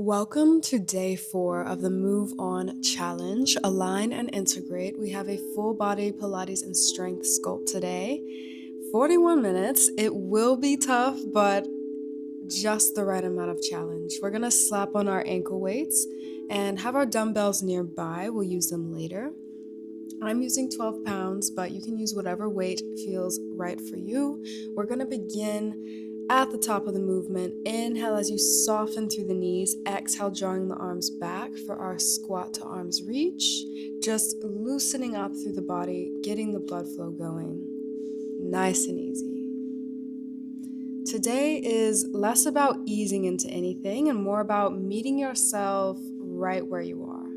Welcome to day 4 of the Move On Challenge. Align and integrate. We have a full body Pilates and strength sculpt today. 41 minutes. It will be tough, but just the right amount of challenge. We're going to slap on our ankle weights and have our dumbbells nearby. We'll use them later. I'm using 12 pounds, but you can use whatever weight feels right for you. We're going to begin at the top of the movement. Inhale as you soften through the knees. Exhale, drawing the arms back for our squat to arms reach. Just loosening up through the body, getting the blood flow going. Nice and easy. Today is less about easing into anything and more about meeting yourself right where you are.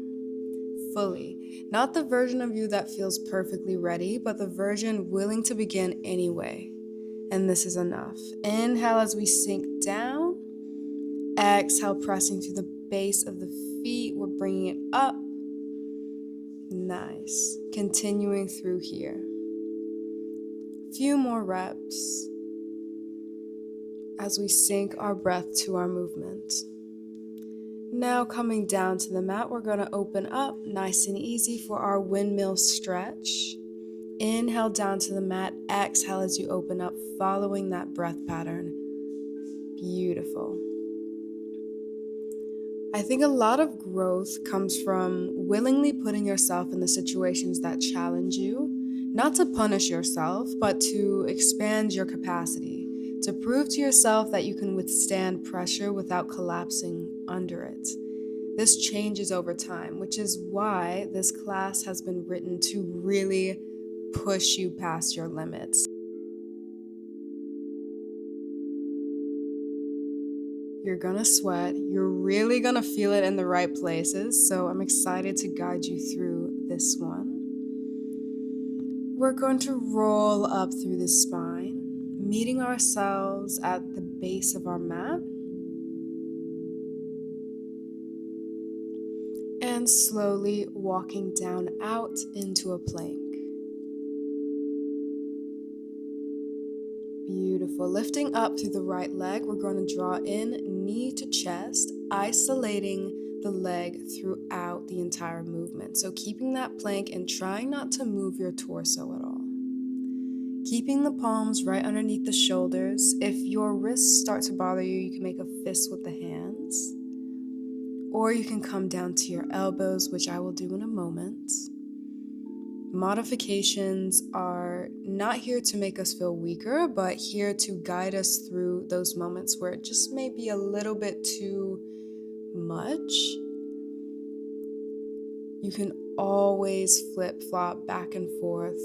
Fully. Not the version of you that feels perfectly ready, but the version willing to begin anyway. And this is enough. Inhale as we sink down. Exhale, pressing through the base of the feet. We're bringing it up. Nice. Continuing through here. Few more reps as we sync our breath to our movement. Now coming down to the mat, we're going to open up nice and easy for our windmill stretch. Inhale down to the mat, exhale as you open up, following that breath pattern. Beautiful. I think a lot of growth comes from willingly putting yourself in the situations that challenge you, not to punish yourself, but to expand your capacity, to prove to yourself that you can withstand pressure without collapsing under it. This changes over time, which is why this class has been written to really push you past your limits. You're gonna sweat, you're really gonna feel it in the right places, so I'm excited to guide you through this one. We're going to roll up through the spine, meeting ourselves at the base of our mat, and slowly walking down out into a plank. Beautiful. Lifting up through the right leg, we're going to draw in knee to chest, isolating the leg throughout the entire movement. So keeping that plank and trying not to move your torso at all. Keeping the palms right underneath the shoulders. If your wrists start to bother you, you can make a fist with the hands. Or you can come down to your elbows, which I will do in a moment. Modifications are not here to make us feel weaker, but here to guide us through those moments where it just may be a little bit too much. You can always flip-flop back and forth,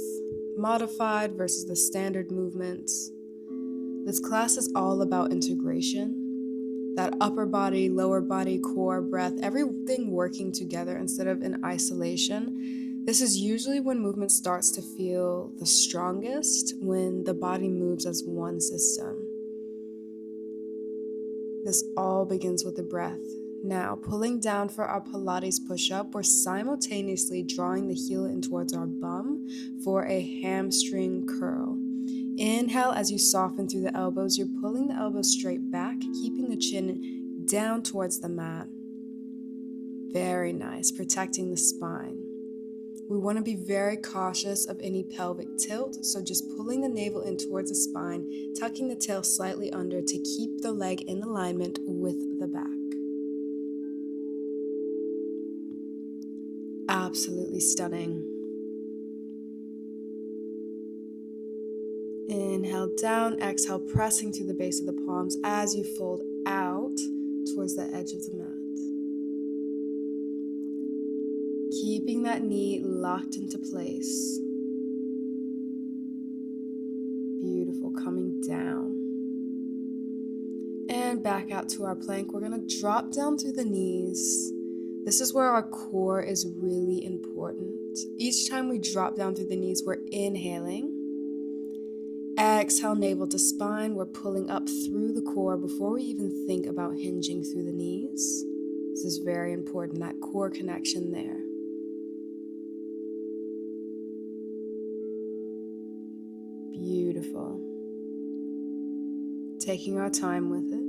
modified versus the standard movements. This class is all about integration. That upper body, lower body, core, breath, everything working together instead of in isolation. This is usually when movement starts to feel the strongest, when the body moves as one system. This all begins with the breath. Now, pulling down for our Pilates push-up, we're simultaneously drawing the heel in towards our bum for a hamstring curl. Inhale as you soften through the elbows. You're pulling the elbows straight back, keeping the chin down towards the mat. Very nice, protecting the spine. We want to be very cautious of any pelvic tilt, so just pulling the navel in towards the spine, tucking the tail slightly under to keep the leg in alignment with the back. Absolutely stunning. Inhale down, exhale, pressing through the base of the palms as you fold out towards the edge of the mat. Keeping that knee locked into place. Beautiful, coming down. And back out to our plank. We're going to drop down through the knees. This is where our core is really important. Each time we drop down through the knees, we're inhaling. Exhale, navel to spine. We're pulling up through the core before we even think about hinging through the knees. This is very important, that core connection there. Beautiful. Taking our time with it.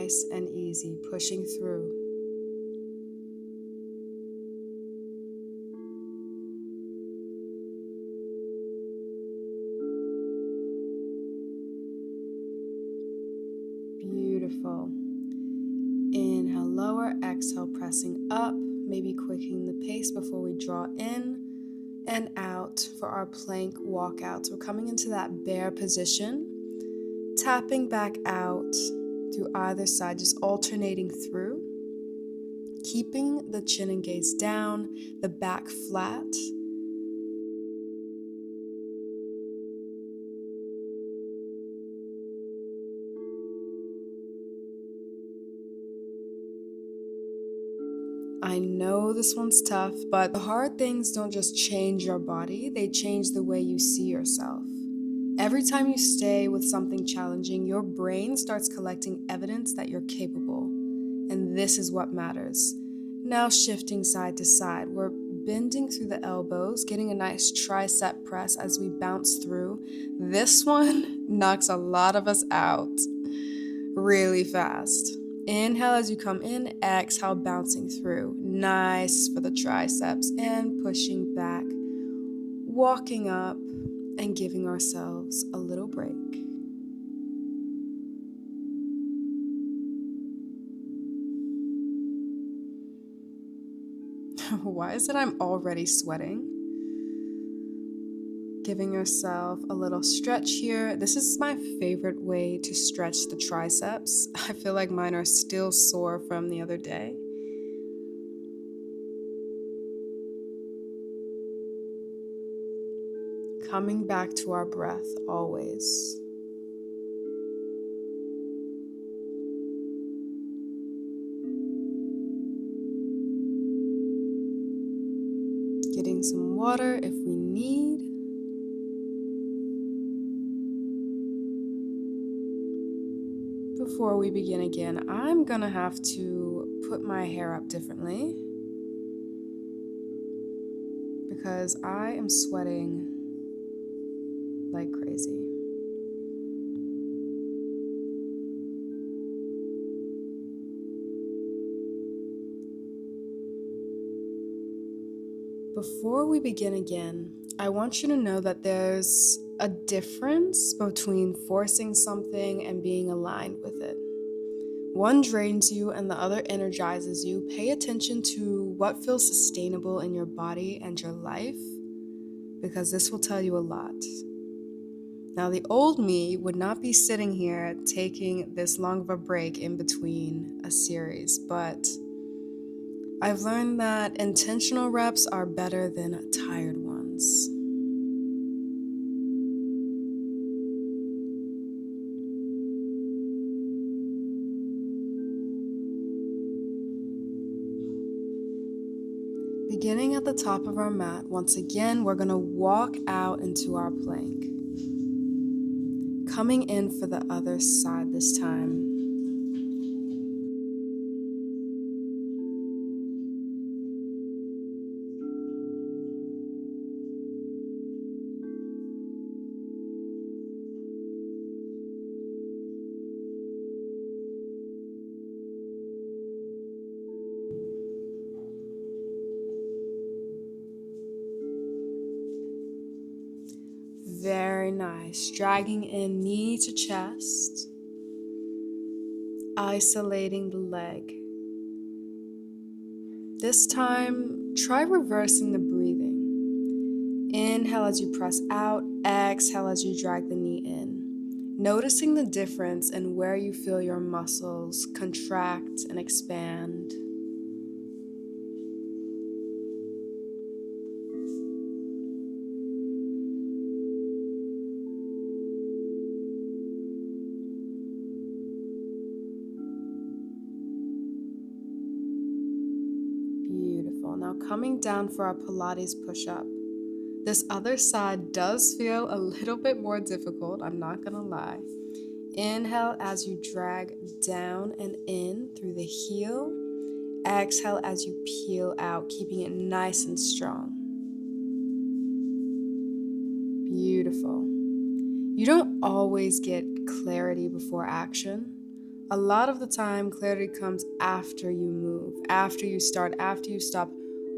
nice and easy, pushing through. Beautiful. Inhale, lower, exhale, pressing up, maybe quickening the pace before we draw in and out for our plank walkouts. We're coming into that bear position, tapping back out through either side, just alternating through, keeping the chin and gaze down, the back flat. I know this one's tough, but the hard things don't just change your body, they change the way you see yourself. Every time you stay with something challenging, your brain starts collecting evidence that you're capable. And this is what matters. Now shifting side to side, we're bending through the elbows, getting a nice tricep press as we bounce through. This one knocks a lot of us out really fast. Inhale as you come in, exhale, bouncing through. Nice for the triceps and pushing back, walking up and giving ourselves a little break. Why is it I'm already sweating? Giving yourself a little stretch here. This is my favorite way to stretch the triceps. I feel like mine are still sore from the other day. Coming back to our breath always. Getting some water if we need. Before we begin again, I'm gonna have to put my hair up differently because I am sweating like crazy. Before we begin again, I want you to know that there's a difference between forcing something and being aligned with it. One drains you and the other energizes you. Pay attention to what feels sustainable in your body and your life, because this will tell you a lot. Now, the old me would not be sitting here taking this long of a break in between a series, but I've learned that intentional reps are better than tired ones. Beginning at the top of our mat, once again, we're going to walk out into our plank. Coming in for the other side this time. Very nice. Dragging in knee to chest. Isolating the leg. This time, try reversing the breathing. Inhale as you press out. Exhale as you drag the knee in. Noticing the difference in where you feel your muscles contract and expand. Beautiful. Now coming down for our Pilates push-up. This other side does feel a little bit more difficult, I'm not gonna lie. Inhale as you drag down and in through the heel. Exhale as you peel out, keeping it nice and strong. Beautiful. You don't always get clarity before action. A lot of the time, clarity comes after you move, after you start, after you stop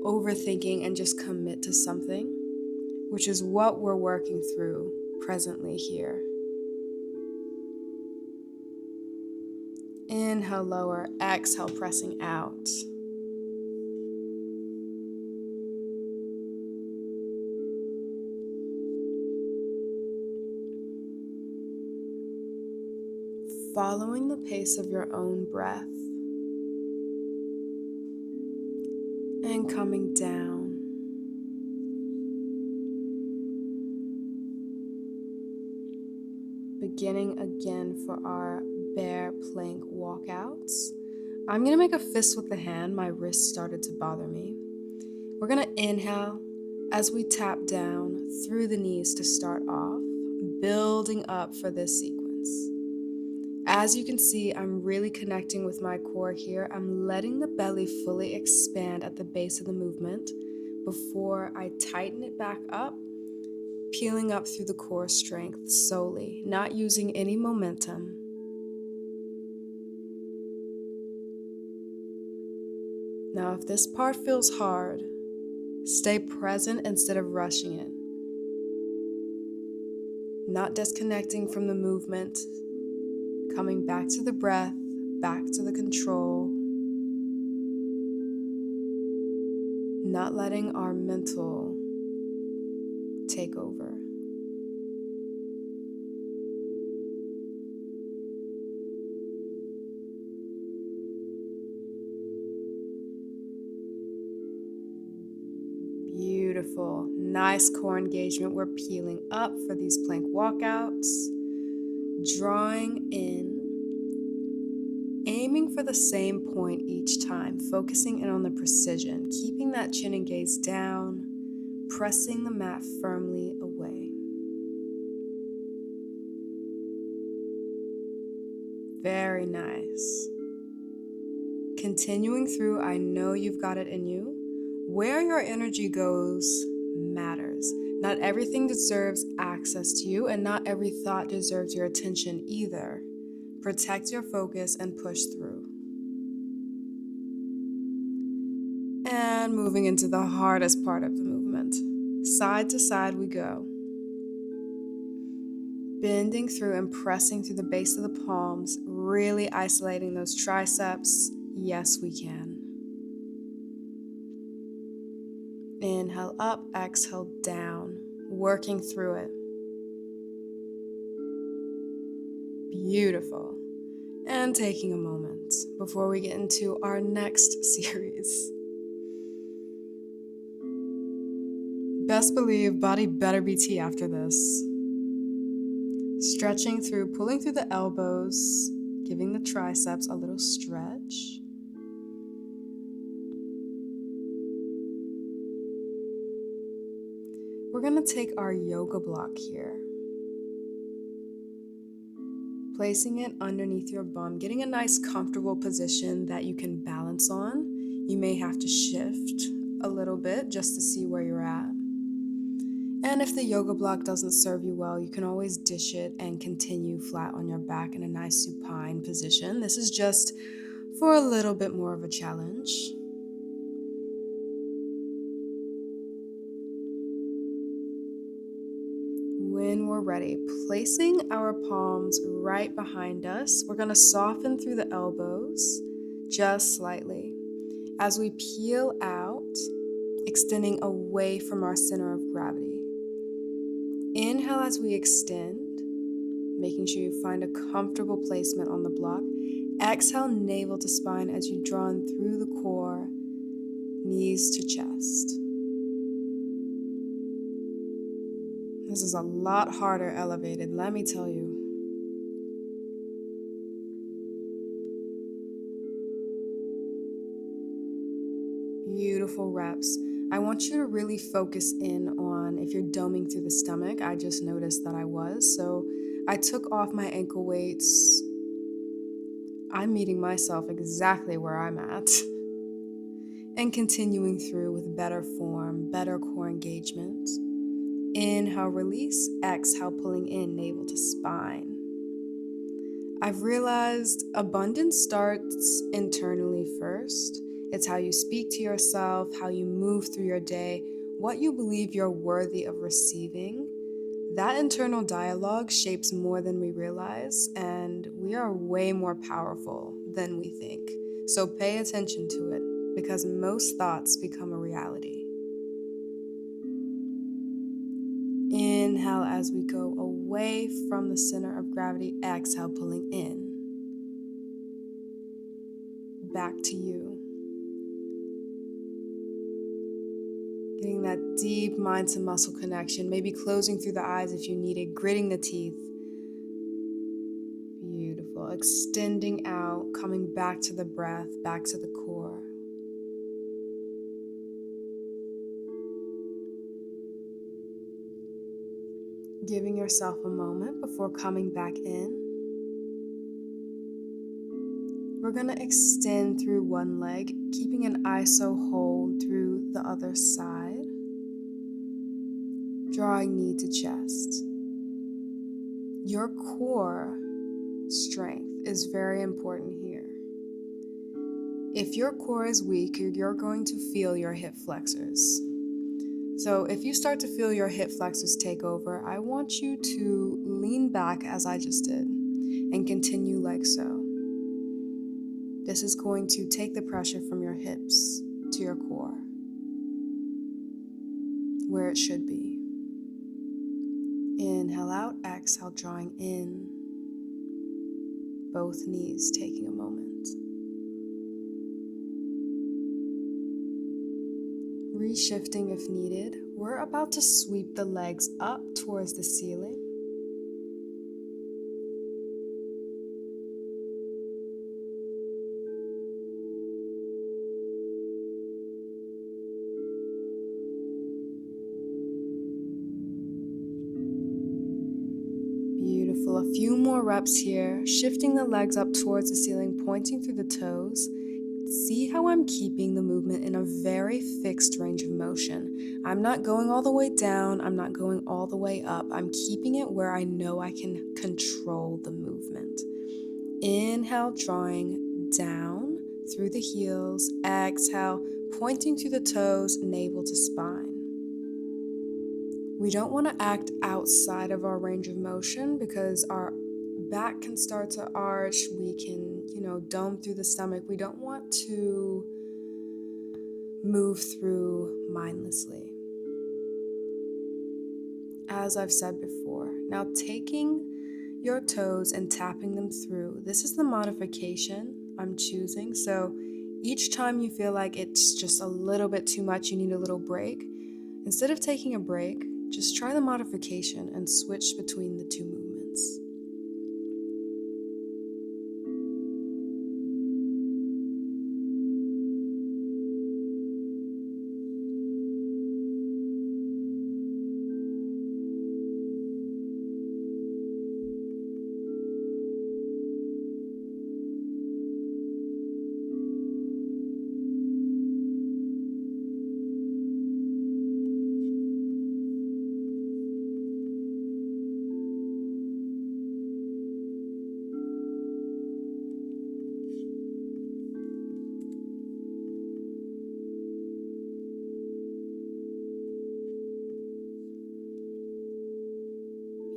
overthinking and just commit to something, which is what we're working through presently here. Inhale, lower, exhale, pressing out. Following the pace of your own breath and coming down. Beginning again for our bear plank walkouts. I'm going to make a fist with the hand. My wrist started to bother me. We're going to inhale as we tap down through the knees to start off, building up for this sequence. As you can see, I'm really connecting with my core here. I'm letting the belly fully expand at the base of the movement before I tighten it back up, peeling up through the core strength solely, not using any momentum. Now, if this part feels hard, stay present instead of rushing it. Not disconnecting from the movement, coming back to the breath, back to the control. Not letting our mental take over. Beautiful. Nice core engagement. We're peeling up for these plank walkouts. Drawing in. Aiming for the same point each time. Focusing in on the precision. Keeping that chin and gaze down. Pressing the mat firmly away. Very nice. Continuing through, I know you've got it in you. Where your energy goes matters. Not everything deserves access to you, and not every thought deserves your attention either. Protect your focus and push through. And moving into the hardest part of the movement. Side to side we go. Bending through and pressing through the base of the palms, really isolating those triceps. Yes, we can. Inhale up, exhale down, working through it. Beautiful. And taking a moment before we get into our next series. Best believe body better be tea after this. Stretching through, pulling through the elbows, giving the triceps a little stretch. We're going to take our yoga block here, placing it underneath your bum, getting a nice comfortable position that you can balance on. You may have to shift a little bit just to see where you're at. And if the yoga block doesn't serve you well, you can always dish it and continue flat on your back in a nice supine position. This is just for a little bit more of a challenge. When we're ready, placing our palms right behind us, we're going to soften through the elbows just slightly. As we peel out, extending away from our center of gravity. Inhale as we extend, making sure you find a comfortable placement on the block. Exhale, navel to spine as you draw in through the core, knees to chest. This is a lot harder elevated, let me tell you. Beautiful reps. I want you to really focus in on if you're doming through the stomach. I just noticed that I was, so I took off my ankle weights. I'm meeting myself exactly where I'm at. And continuing through with better form, better core engagement. Inhale, release. Exhale, pulling in, navel to spine. I've realized abundance starts internally first. It's how you speak to yourself, how you move through your day, what you believe you're worthy of receiving. That internal dialogue shapes more than we realize, and we are way more powerful than we think. So pay attention to it, because most thoughts become a reality. Inhale as we go away from the center of gravity. Exhale, pulling in. Back to you. Getting that deep mind to muscle connection, maybe closing through the eyes if you need it, gritting the teeth. Beautiful. Extending out, coming back to the breath, back to the core. Giving yourself a moment before coming back in. We're going to extend through one leg, keeping an iso hold through the other side. Drawing knee to chest. Your core strength is very important here. If your core is weak, you're going to feel your hip flexors. So if you start to feel your hip flexors take over, I want you to lean back as I just did and continue like so. This is going to take the pressure from your hips to your core, where it should be. Inhale out, exhale, drawing in. Both knees taking a moment. Reshifting if needed. We're about to sweep the legs up towards the ceiling. Beautiful. A few more reps here. Shifting the legs up towards the ceiling, pointing through the toes. See how I'm keeping the movement in a very fixed range of motion. I'm not going all the way down. I'm not going all the way up. I'm keeping it where I know I can control the movement. Inhale, drawing down through the heels. Exhale, pointing through the toes, navel to spine. We don't want to act outside of our range of motion because our back can start to arch. We can, dome through the stomach. We don't want to move through mindlessly. As I've said before, now taking your toes and tapping them through. This is the modification I'm choosing. So each time you feel like it's just a little bit too much, you need a little break. Instead of taking a break, just try the modification and switch between the two movements.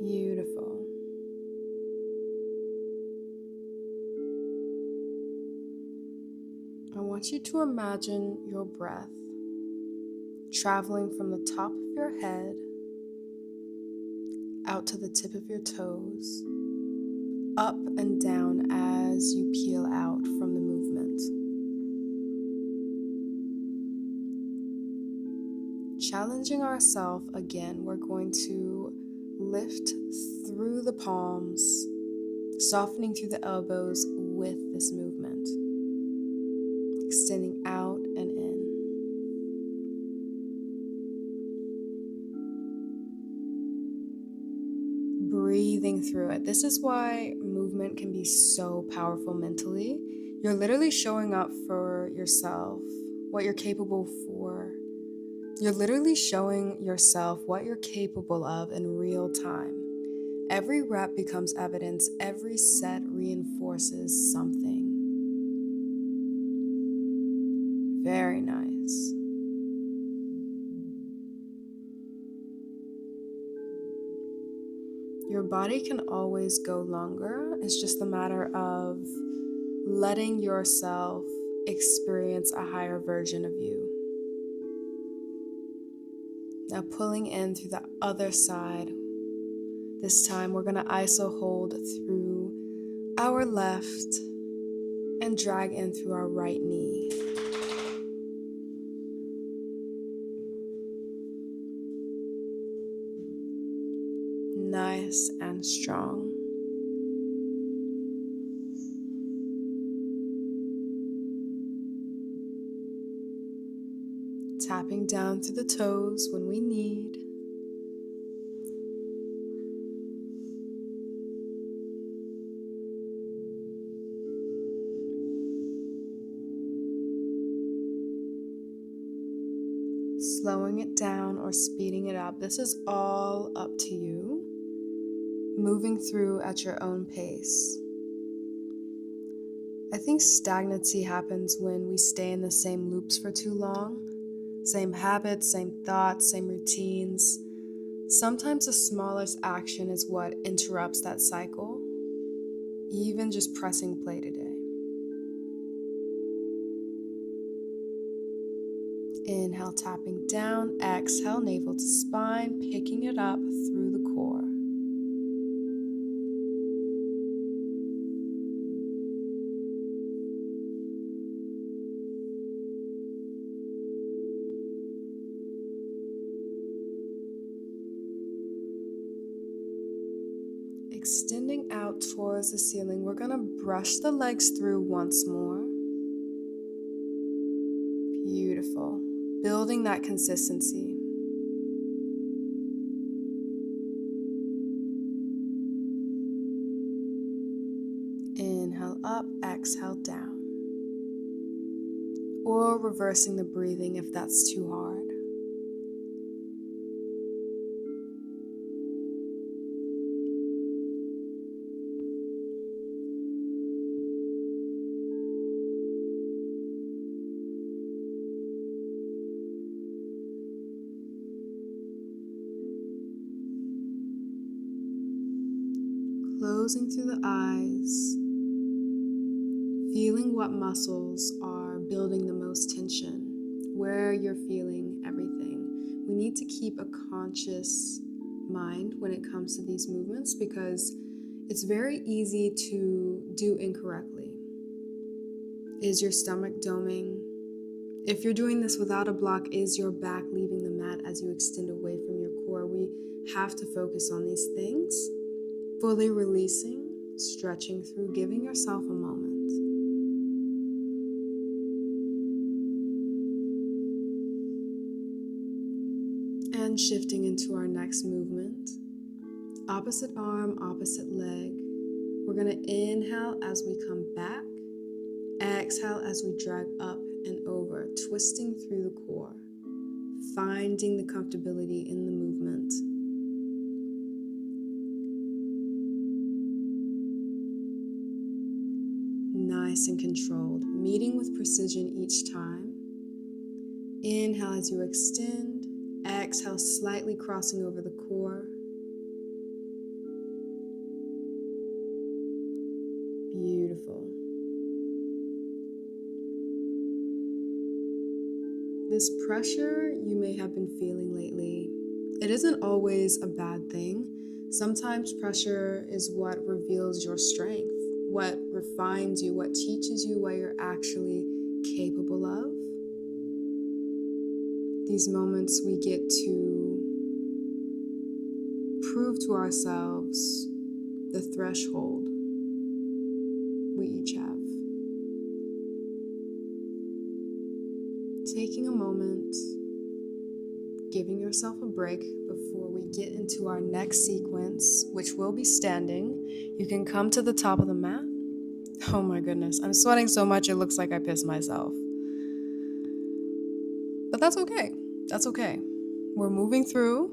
Beautiful. I want you to imagine your breath traveling from the top of your head out to the tip of your toes, up and down as you peel out from the movement. Challenging ourselves again, we're going to lift through the palms, softening through the elbows with this movement, extending out and in. Breathing through it. This is why movement can be so powerful mentally. You're literally showing up for yourself, what you're capable for. You're literally showing yourself what you're capable of in real time. Every rep becomes evidence. Every set reinforces something. Very nice. Your body can always go longer. It's just a matter of letting yourself experience a higher version of you. Now pulling in through the other side. This time we're going to iso hold through our left and drag in through our right knee. Nice and strong. Tapping down through the toes when we need. Slowing it down or speeding it up. This is all up to you. Moving through at your own pace. I think stagnancy happens when we stay in the same loops for too long. Same habits, same thoughts, same routines. Sometimes the smallest action is what interrupts that cycle. Even just pressing play today. Inhale, tapping down. Exhale, navel to spine, picking it up through the core. Extending out towards the ceiling, we're going to brush the legs through once more. Beautiful. Building that consistency. Inhale up, exhale down. Or reversing the breathing if that's too hard. Closing through the eyes, feeling what muscles are building the most tension, where you're feeling everything. We need to keep a conscious mind when it comes to these movements because it's very easy to do incorrectly. Is your stomach doming? If you're doing this without a block, is your back leaving the mat as you extend away from your core? We have to focus on these things. Fully releasing, stretching through, giving yourself a moment. And shifting into our next movement. Opposite arm, opposite leg. We're going to inhale as we come back. Exhale as we drag up and over, twisting through the core. Finding the comfortability in the movement. Nice and controlled, meeting with precision each time. Inhale as you extend, exhale slightly crossing over the core. Beautiful. This pressure you may have been feeling lately, it isn't always a bad thing. Sometimes pressure is what reveals your strength, what refines you, what teaches you what you're actually capable of. These moments we get to prove to ourselves the threshold we each have. Taking a moment, giving yourself a break before we get into our next sequence, which will be standing. You can come to the top of the mat. Oh my goodness, I'm sweating so much it looks like I pissed myself. But that's okay. That's okay. We're moving through.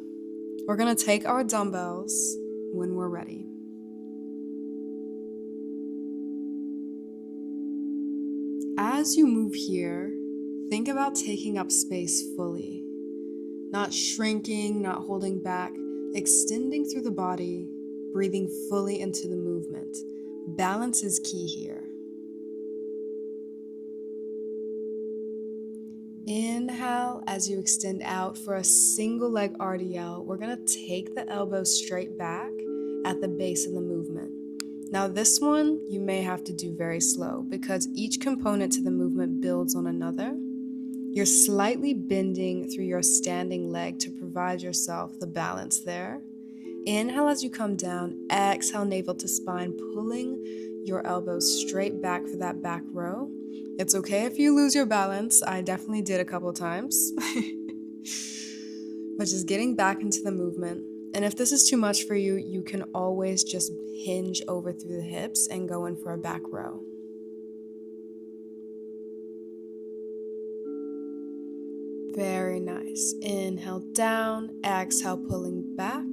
We're gonna take our dumbbells when we're ready. As you move here, think about taking up space fully, not shrinking, not holding back, extending through the body, breathing fully into the movement. Balance is key here. Inhale as you extend out for a single leg RDL. We're going to take the elbows straight back at the base of the movement. Now this one you may have to do very slow because each component to the movement builds on another. You're slightly bending through your standing leg to provide yourself the balance there. Inhale as you come down, exhale navel to spine, pulling your elbows straight back for that back row. It's okay if you lose your balance. I definitely did a couple times. But just getting back into the movement. And if this is too much for you, you can always just hinge over through the hips and go in for a back row. Very nice. Inhale down, exhale pulling back,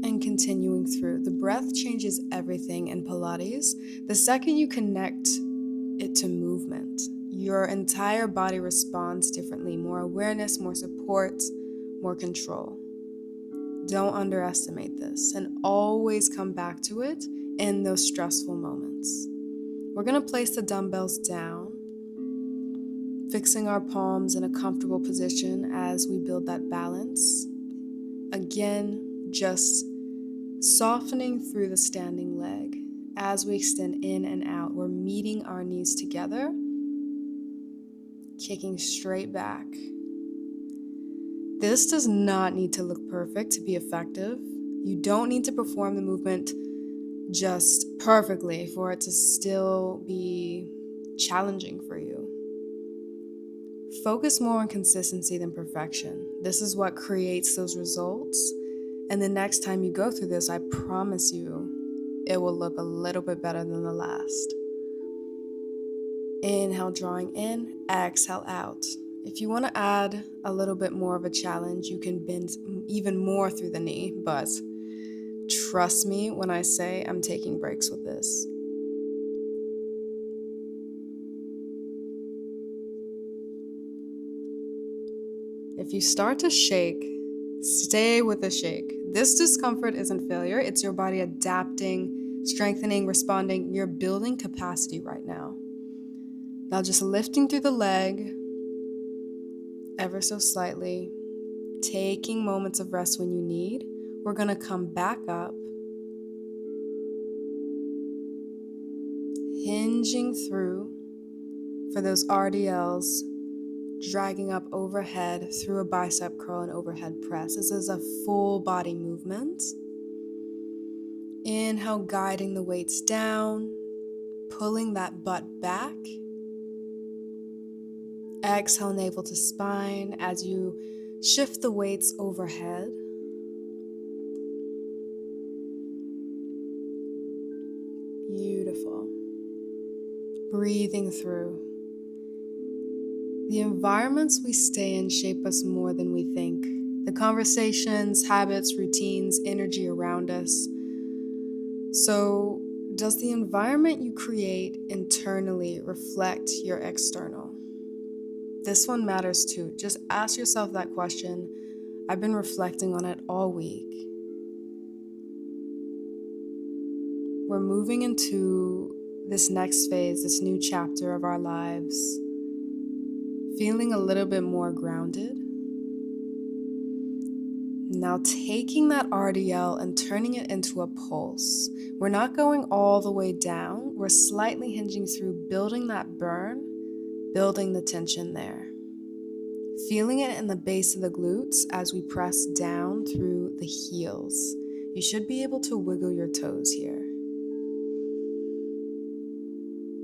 and continuing through. The breath changes everything in Pilates. The second you connect it to movement, your entire body responds differently. More awareness, more support, more control. Don't underestimate this and always come back to it in those stressful moments. We're going to place the dumbbells down, fixing our palms in a comfortable position as we build that balance. Again, just softening through the standing leg. As we extend in and out, we're meeting our knees together, kicking straight back. This does not need to look perfect to be effective. You don't need to perform the movement just perfectly for it to still be challenging for you. Focus more on consistency than perfection. This is what creates those results. And the next time you go through this, I promise you, it will look a little bit better than the last. Inhale, drawing in, exhale out. If you want to add a little bit more of a challenge, you can bend even more through the knee, but trust me when I say I'm taking breaks with this. If you start to shake, stay with the shake. This discomfort isn't failure. It's your body adapting, strengthening, responding. You're building capacity right now. Now just lifting through the leg ever so slightly, taking moments of rest when you need. We're going to come back up, hinging through for those RDLs, dragging up overhead through a bicep curl and overhead press. This is a full body movement. Inhale, guiding the weights down, pulling that butt back. Exhale, navel to spine as you shift the weights overhead. Beautiful. Breathing through. The environments we stay in shape us more than we think. The conversations, habits, routines, energy around us. So, does the environment you create internally reflect your external? This one matters too. Just ask yourself that question. I've been reflecting on it all week. We're moving into this next phase, this new chapter of our lives, feeling a little bit more grounded. Now taking that RDL and turning it into a pulse. We're not going all the way down. We're slightly hinging through, building that burn, building the tension there. Feeling it in the base of the glutes as we press down through the heels. You should be able to wiggle your toes here.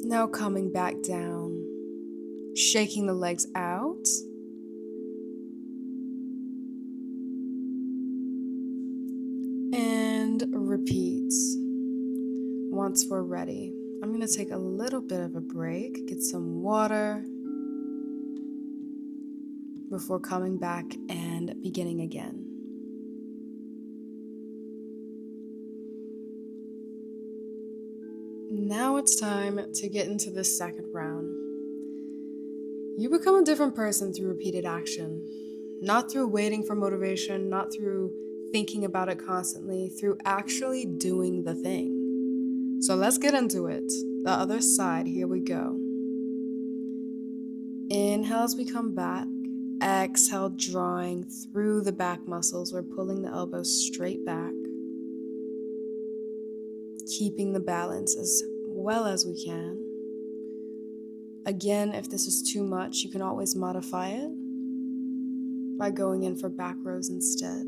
Now coming back down, shaking the legs out. And repeat. Once we're ready, I'm going to take a little bit of a break, get some water before coming back and beginning again. Now it's time to get into the second round. You become a different person through repeated action, not through waiting for motivation, not through thinking about it constantly, through actually doing the thing. So let's get into it. The other side, here we go. Inhale as we come back. Exhale, drawing through the back muscles. We're pulling the elbows straight back, keeping the balance as well as we can. Again, if this is too much, you can always modify it by going in for back rows instead.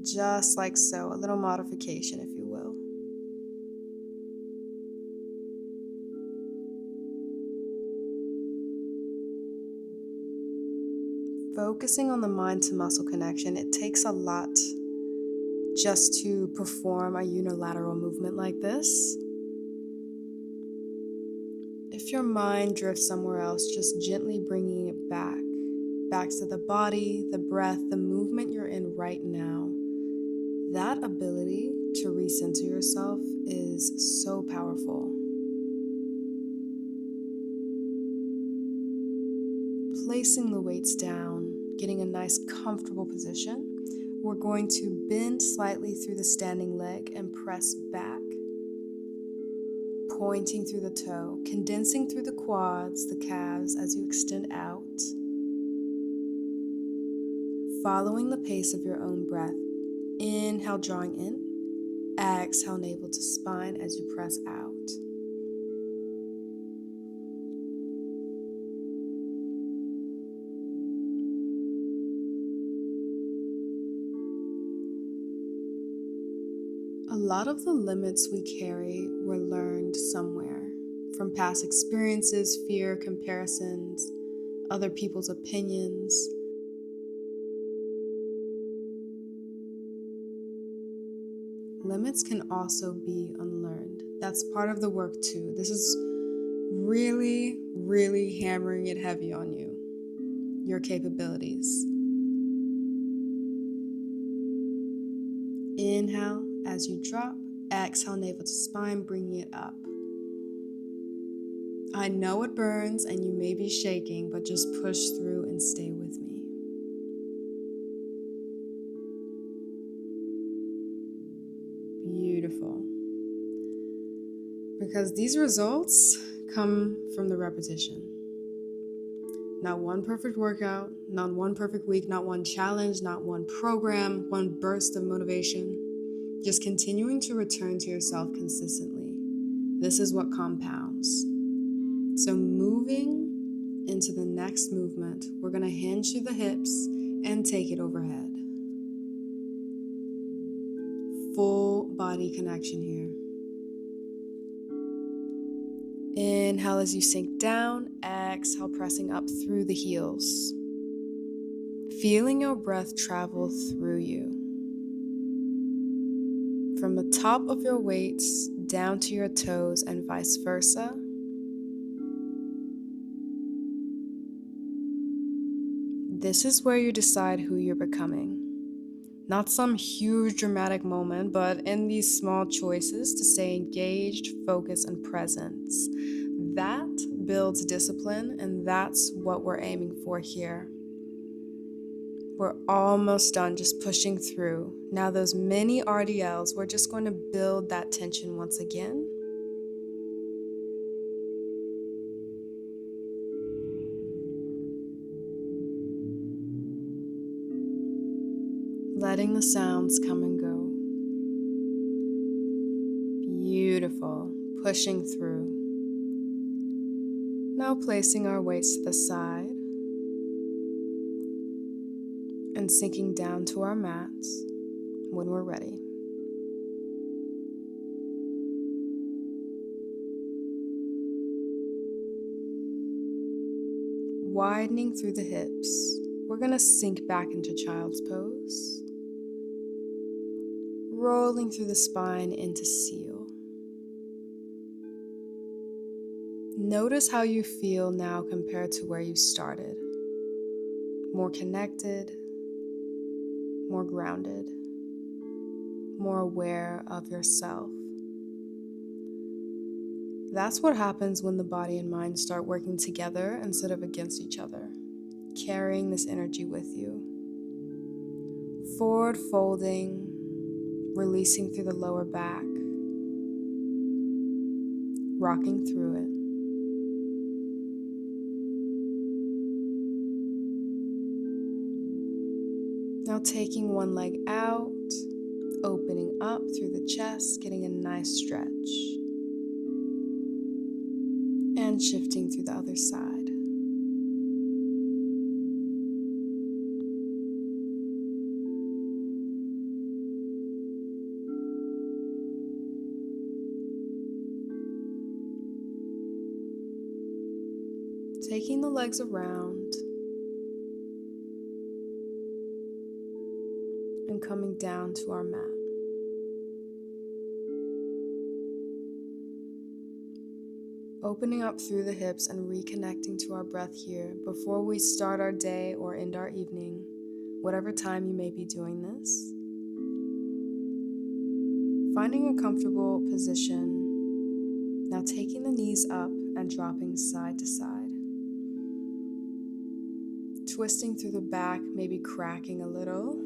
Just like so, a little modification, if you will. Focusing on the mind to muscle connection, it takes a lot just to perform a unilateral movement like this. If your mind drifts somewhere else, just gently bringing it back to the body, the breath, the movement you're in right now. That ability to recenter yourself is so powerful. Placing the weights down, getting a nice comfortable position. We're going to bend slightly through the standing leg and press back, pointing through the toe, condensing through the quads, the calves as you extend out, following the pace of your own breath. Inhale, drawing in. Exhale, navel to spine as you press out. A lot of the limits we carry were learned somewhere, from past experiences, fear, comparisons, other people's opinions. Limits can also be unlearned. That's part of the work too. This is really, really hammering it heavy on you, your capabilities. Inhale as you drop. Exhale, navel to spine, bringing it up. I know it burns and you may be shaking, but just push through and stay with me. Beautiful. Because these results come from the repetition. Not one perfect workout, not one perfect week, not one challenge, not one program, one burst of motivation. Just continuing to return to yourself consistently. This is what compounds. So moving into the next movement, we're going to hinge through the hips and take it overhead. Full body connection here. Inhale as you sink down. Exhale, pressing up through the heels. Feeling your breath travel through you. From the top of your weights down to your toes and vice versa. This is where you decide who you're becoming. Not some huge dramatic moment, but in these small choices to stay engaged, focused, and present. That builds discipline, and that's what we're aiming for here. We're almost done, just pushing through. Now those mini RDLs, we're just going to build that tension once again. Letting the sounds come and go. Beautiful. Pushing through. Now placing our weights to the side and sinking down to our mats when we're ready. Widening through the hips, we're going to sink back into child's pose. Rolling through the spine into seal. Notice how you feel now compared to where you started. More connected, more grounded, more aware of yourself. That's what happens when the body and mind start working together instead of against each other, carrying this energy with you. Forward folding, releasing through the lower back, rocking through it. Now taking one leg out, opening up through the chest, getting a nice stretch, and shifting through the other side. Taking the legs around and coming down to our mat. Opening up through the hips and reconnecting to our breath here before we start our day or end our evening, whatever time you may be doing this. Finding a comfortable position. Now taking the knees up and dropping side to side. Twisting through the back, maybe cracking a little.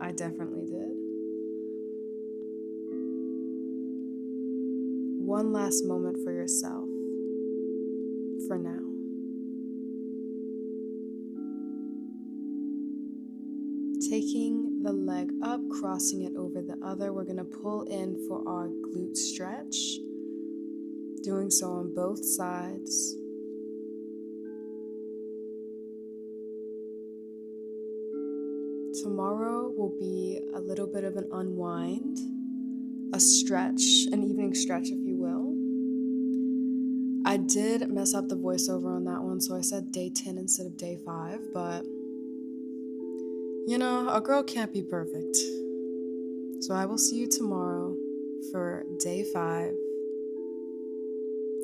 I definitely did. One last moment for yourself, for now. Taking the leg up, crossing it over the other, we're going to pull in for our glute stretch. Doing so on both sides. Tomorrow will be a little bit of an unwind, a stretch, an evening stretch if you will. I did mess up the voiceover on that one, so I said day 10 instead of day 5, but you know, a girl can't be perfect. So I will see you tomorrow for day 5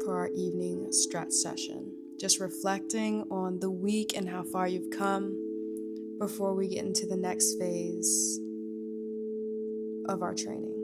for our evening stretch session. Just reflecting on the week and how far you've come before we get into the next phase of our training.